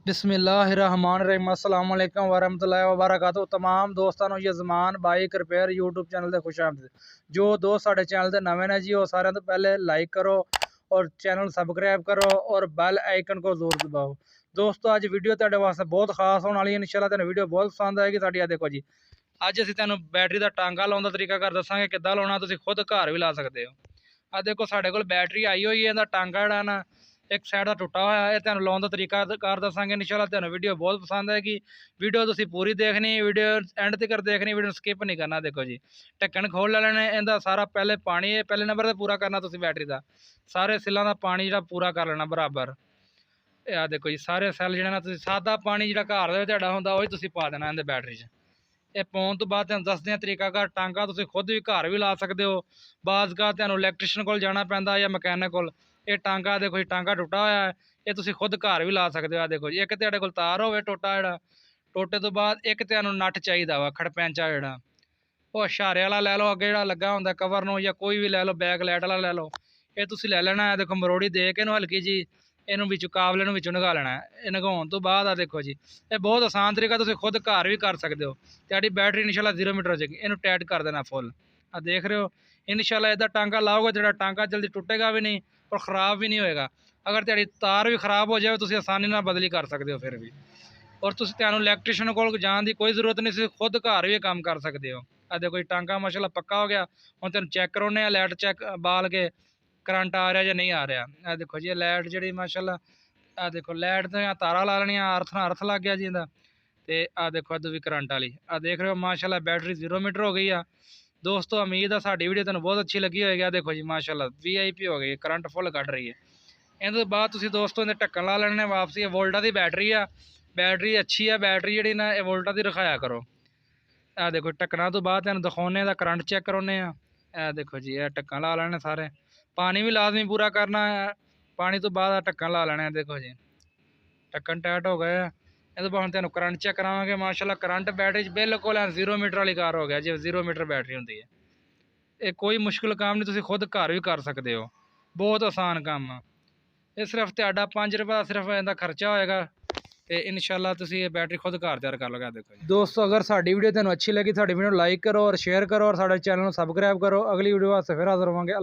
बिस्मिल्लाहिर्रहमानिर्रहीम अस्सलाम वालेकुम वरहमतुल्लाहि वबरकातुहू। तमाम दोस्तों नूं यजमान बाइक रिपेयर यूट्यूब चैनल से खुश आमदीद। जो दोस्त साडे चैनल से नवे ने जी वो सारे तो पहले लाइक करो और चैनल सबसक्राइब करो और बेल आइकन को जरूर दबाओ। दोस्तों अज वीडियो तुहाडे वास्ते बहुत खास होने वाली है। इंशाल्लाह तुहानूं वीडियो बहुत पसंद आएगी साडी। आ देखो जी, अज असीं तुहानूं बैटरी का टांगा लाउण दा तरीका कर दसांगे किद्दां लाउणा। तुसीं खुद घर भी ला सकते हो। आ देखो साडे कोल बैटरी आई हुई है, इहदा टांगा जिहड़ा ना एक साइड का टुटा हुआ है। तुहानूं लाउण दा तरीका कर दसांगे। इंशाल्लाह तुहानूं वीडियो बहुत पसंद आएगी। वीडियो तुसीं पूरी देखनी, वीडियो एंड तक देखनी, वीडियो स्किप नहीं करना। देखो जी, ढक्कन खोल लेना, इहदा सारा पहले पानी है पहले नंबर पर पूरा करना तुसीं बैटरी का सारे सिल्लां दा पानी जिहड़ा पूरा कर लेना बराबर। आ देखो जी, सारे सैल जिहड़ा ना तुसीं सादा पानी जिहड़ा घर दे तुहाडा हुंदा ओही तुसीं पा देना इहदे बैटरी 'च। ये पाउण तो बाद तुहानूं दसदे हां तरीका कार। टांगा तुसीं खुद भी घर भी ला सकते हो। बाज़ का तुहानूं इलैक्ट्रीशियन कोल जाना पैंदा या मकैनिक कोल। ये टांगा देखो जी, टांगा टुटा होया है, ये तुसीं खुद घर भी ला सकते हो। आ देखो जी, एक तुहाडे कोल तार होवे टोटा जिहड़ा, टोटे तो बाद एक तुहानूं नट चाहीदा वा खड़पैंचा जिहड़ा, वो इशारे वाला लै लो, अगे जिहड़ा लगा हुंदा कवर नूं, या कोई भी लै लो, बैक लाइट वाला लै लो। ये तुसीं लै लेना है। देखो मरोड़ी दे के इहनूं हल्की जी इहनूं विचों काबले नूं विचों निकाल लेना है। ये निकाउण तो बाद आ देखो जी, ये बहुत आसान तरीका, तुसीं खुद घर भी कर सकते हो। तुहाडी बैटरी इंशाल्लाह 0 मीटर हो जाएगी। इहनूं टाइट कर देना फुल। आ देख रहे हो, इंशाल्लाह इहदा टांगा लाओगे तुहाडा टांगा जल्दी टुटेगा भी नहीं और ख़राब भी नहीं होएगा। अगर तुहाडी तार भी खराब हो जाए तुसीं आसानी नाल बदली कर सकते हो फिर भी। और तुहानूं इलैक्ट्रीशियन कोल जाण दी कोई जरूरत नहीं, तुसीं खुद घर भी काम कर सकते हो। आ देखो जी, टांगा माशाल्लाह पक्का हो गया। हुण तुहानूं चैक करवाउने आ, लाइट चैक बाल के करंट आ रहा या नहीं आ रहा। आ देखो जी, लाइट जिहड़ी माशाल्लाह, आ देखो लाइट तो तारा ला लैनियां, अर्थ लग गया जी इहदा। ते आ देखो इधर भी करंट वाली। आ देख रहे हो माशाल्लाह बैटरी 0 मीटर हो गई आ। दोस्तों उम्मीद है साडी वीडियो तुहानूं बहुत अच्छी लगी होएगी। आ देखो जी माशाल्लाह VIP हो गई, करंट फुल कढ़ रही है। इहदे बाद तुसीं दोस्तों इहदे ढक्कन ला लैणे वापसी। वोल्टा की बैटरी आ, बैटरी अच्छी है। बैटरी जिहड़ी ना ये वोल्टा की रखाया करो। आ देखो ढक्कना तो बाद तुहानूं दिखाउने दा करंट चेक करवाउने आ। ए देखो जी, ये ढक्कन ला लैणे सारे। पानी भी लाजमी पूरा करना है। पानी तो बाद ढक्कन ला लैणे। देखो जी, ढक्कन टाइट हो गए। ਇਹਦੇ ਬਾਅਦ ਤੁਹਾਨੂੰ ਕਰੰਟ ਚੈੱਕ ਕਰਾਵਾਂਗੇ। ਮਾਸ਼ਾਅੱਲਾ ਕਰੰਟ बैटरी 'ਚ बिल्कुल 0 मीटर वाली कार हो गया जी। 0 मीटर बैटरी ਹੁੰਦੀ है। ਇਹ कोई मुश्किल काम नहीं, ਤੁਸੀਂ खुद घर भी कर सकते हो। बहुत आसान काम है। ਇਹ सिर्फ ਤੁਹਾਡਾ 5 रुपये ਦਾ सिर्फ ਇਹਦਾ खर्चा होएगा ਤੇ ਇਨਸ਼ਾਅੱਲਾ ਤੁਸੀਂ ਇਹ बैटरी खुद घर तैयार कर लोगे। देखो जी दोस्तों, अगर साडी वीडियो ਤੁਹਾਨੂੰ अच्छी लगी, साडी वीडियो लाइक करो और शेयर करो और साडे चैनल ਨੂੰ सबसक्राइब करो। अगली वीडियो वास्ते फिर हाजिर होवांगे।